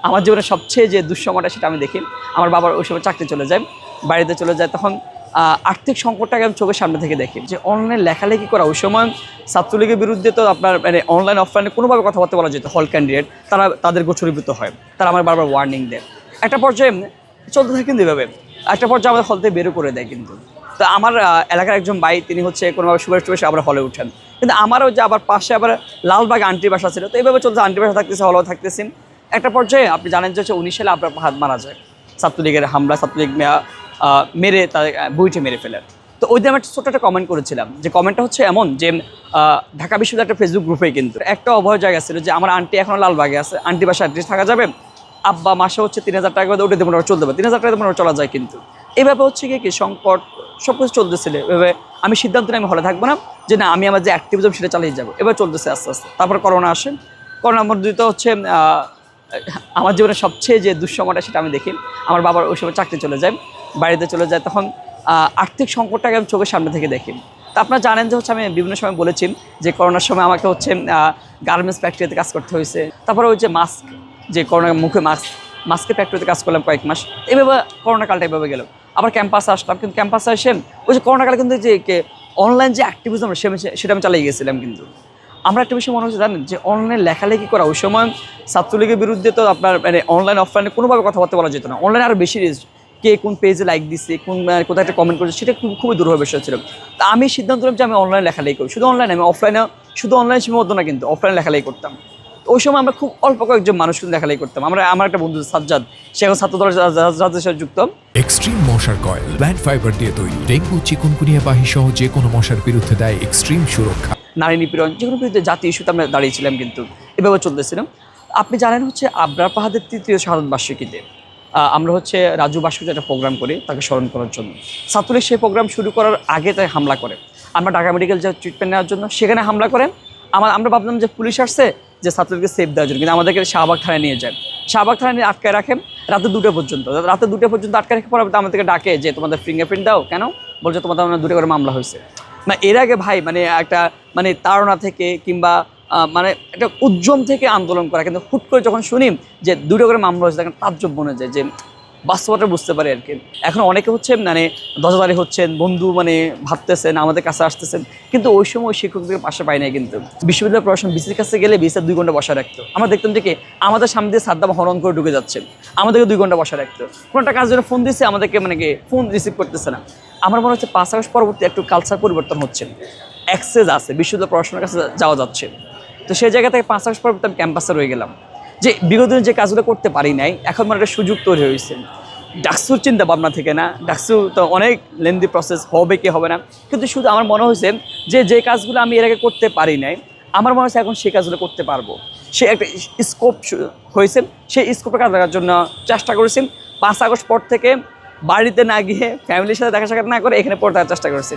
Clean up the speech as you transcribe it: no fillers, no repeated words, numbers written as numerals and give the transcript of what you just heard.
আমার জীবনের সবচেয়ে যে দুঃসময়টা সেটা আমি দেখি আমার বাবার ওই সময় চাকরি চলে যায়, বাড়িতে চলে যায়। তখন আর্থিক সংকটটাকে আমি চোখের সামনে থেকে দেখি যে অনলাইন লেখালেখি করা ওই সময় ছাত্রলীগের বিরুদ্ধে তো আপনার মানে অনলাইন অফলাইনে কোনোভাবে কথাবার্তা বলা যেত। হল ক্যান্ডিডেট তাদের গোচরীভূত হয়, তারা আমার বারবার ওয়ার্নিং দেয়। একটা পর্যায়ে চলতে থাকে কিন্তু এভাবে, একটা পর্যায়ে আমাদের হল থেকে বেরো করে দেয় কিন্তু। তো আমার এলাকার একজন ভাই তিনি হচ্ছে কোনোভাবে সুপারিশ আবার হলে উঠেন, কিন্তু আমারও যে আবার পাশে আবার লালবাগ আন্টির বাসা ছিল, তো এইভাবে চলছে, আন্টির বাসা থাকতেছে, হলেও থাকতেছি। একটা পর্যায়ে আপনি জানেন যে 19 সালে আবরার ফাহাদ মারা যায়, ছাত্রলীগের হামলা, ছাত্রলীগ মেরে তাদের বুইটে মেরে ফেলে। তো ওই দিন আমি ছোট্ট একটা কমেন্ট করেছিলাম, যে কমেন্টটা হচ্ছে এমন যে ঢাকা বিশ্ববিদ্যালয়ের একটা ফেসবুক গ্রুপে কিন্তু একটা অভয় জায়গা ছিল যে আমার আন্টি এখনও লালবাগে আছে, আন্টি বাসা অ্যাড্রেস থাকা যাবে, আব্বা মাসে হচ্ছে 3000 টাকা করে ওটা দেবো, চলতে পারে 3000 টাকা দেবো, চলা যায়। কিন্তু এইভাবে হচ্ছে কি সংকট সব কিছু চলতেছিল। এভাবে আমি সিদ্ধান্ত নিয়ে আমি হলে থাকবো না, যে না আমি আমার যে অ্যাক্টিভিজম সেটা চালিয়ে যাবো। এবার চলতেছে আস্তে আস্তে। তারপর করোনা আসে, করোনার মধ্যে তো হচ্ছে আমার জীবনের সবচেয়ে যে দুঃসময়টা সেটা আমি দেখি আমার বাবার ওই সময় চাকরি চলে যায়, বাড়িতে চলে যায়। তখন আর্থিক সংকটটাকে আমি চোখের সামনে থেকে দেখি। তা আপনারা জানেন যে হচ্ছে আমি বিভিন্ন সময় বলেছি যে করোনার সময় আমাকে হচ্ছে গার্মেন্টস ফ্যাক্টরিতে কাজ করতে হয়েছে। তারপরে ওই যে মাস্ক, যে করোনার মুখে মাস্কের ফ্যাক্টরিতে কাজ করলাম কয়েক মাস। এভাবে করোনা কালটা এভাবে গেল। আবার ক্যাম্পাসে আসলাম, কিন্তু ক্যাম্পাসে এসে ওই যে করোনা কালে কিন্তু যে অনলাইন যে অ্যাক্টিভিজম সেটা আমি চালিয়ে গেছিলাম। কিন্তু আমরা একটা বিষয় মনে হচ্ছে জানেন যে অনলাইন লেখালেখি করা ওই সময় ছাত্রলীগের বিরুদ্ধে তো আপনার মানে অনলাইন অফলাইনে কোনোভাবে কথাবার্তা বলা যেত না। অনলাইনে আরও বেশি রিস্ক, কে কোন পেজে লাইক দিচ্ছে, কোথায় একটা কমেন্ট করছে, সেটা খুবই দুর্বল বিষয় ছিল। তা আমি সিদ্ধান্ত নিলাম যে আমি অনলাইন লেখালেখি করি, শুধু অনলাইনে, আমি অফলাইনে, শুধু অনলাইন সীমাবদ্ধ না, কিন্তু অফলাইন লেখালেখি করতাম। ওই সময় আমরা খুব অল্প কয়েকজন মানুষ কিন্তু লেখালেখি করতাম। আমার একটা বন্ধু সাজ্জাদ, সে এখন ছাত্র দলের সাথে যুক্ত। এক্সট্রিম মশার কয়েল প্ল্যান্ট ফাইবার দিয়ে তৈরি, ডেঙ্গু, চিকুনগুনিয়া বাহি সহ যে কোনো মশার বিরুদ্ধে দেয় এক্সট্রিম সুরক্ষা। নারী নিপীড়ন, যে কোনো বিরুদ্ধে জাতীয় ইস্যুতে আমরা দাঁড়িয়েছিলাম, কিন্তু এভাবে চলতেছিলাম। আপনি জানেন হচ্ছে আবরার ফাহাদের 3য় শাহাদাত বার্ষিকীতে আমরা হচ্ছে রাজু ভাস্কর্যে একটা প্রোগ্রাম করি তাকে স্মরণ করার জন্য। ছাত্রলীগ সেই প্রোগ্রাম শুরু করার আগে তাই হামলা করে, আমরা ঢাকা মেডিকেল যে ট্রিটমেন্ট নেওয়ার জন্য সেখানে হামলা করেন। আমরা ভাবলাম যে পুলিশ আসছে যে ছাত্রলীগকে সেফ দেওয়ার জন্য, কিন্তু আমাদেরকে শাহবাগ থানায় নিয়ে যায়। শাহবাগ থানায় নিয়ে আটকায় রাখেন রাতে 2টা পর্যন্ত। রাতে 2টা পর্যন্ত আটকে রেখে পরে আমাদেরকে ডাকে যে তোমাদের ফিঙ্গারপ্রিন্ট দাও, কেন বলছে তোমাদের 2টা করে মামলা হয়েছে। না এর আগে ভাই মানে একটা মানে তাড়না থেকে কিংবা মানে একটা উদ্যম থেকে আন্দোলন করা, কিন্তু হুট করে যখন শুনি যে 2টা করে মামলা হয়েছে তখন তাজ্জব মনে যায়, যে বাস্তবতা বুঝতে পারে আর কি। এখন অনেকে হচ্ছে মানে দশদারি হচ্ছেন, বন্ধু মানে ভাবতেছেন, আমাদের কাছে আসতেছেন, কিন্তু ওই সময় ওই শিক্ষকদের পাশে পাই নাই। কিন্তু বিশ্ববিদ্যালয় প্রশাসন বিসির কাছে গেলে বিসির 2 ঘন্টা বসা রাখতো। আমরা দেখতাম যে কি আমাদের সামনে দিয়ে সাদ্দাম হরণ করে ঢুকে যাচ্ছে, আমাদেরকে 2 ঘন্টা বসা রাখতো। কোনো একটা কাজের জন্য ফোন দিচ্ছে, আমাদেরকে মানে কি ফোন রিসিভ করতেছে না। আমার মনে হচ্ছে 5 আগস্ট পরবর্তী একটু কালচার পরিবর্তন হচ্ছে, অ্যাক্সেস আছে, বিশ্ববিদ্যালয় প্রশাসনের কাছে যাওয়া যাচ্ছে। তো সেই জায়গা থেকে 5 আগস্ট পরবর্তী আমি ক্যাম্পাসে রয়ে গেলাম, যে বিগত দিনে যে কাজগুলো করতে পারি নাই, এখন মানে একটা সুযোগ তৈরি হয়েছে। ডাকসুর চিন্তা ভাবনা থেকে না, ডাকসু তো অনেক লেন্দি প্রসেস, হবে কি হবে না, কিন্তু শুধু আমার মনে হয়েছে যে কাজগুলো আমি এর আগে করতে পারি নাই, আমার মনে হচ্ছে এখন সেই কাজগুলো করতে পারবো। সে একটা স্কোপ হয়েছে, সেই স্কোপে কাজ লাগার জন্য চেষ্টা করেছি। 5 আগস্ট পর থেকে বাড়িতে না গিয়ে ফ্যামিলির সাথে দেখা সাক্ষাৎ না করে এখানে পড়ে থাকার চেষ্টা করেছি।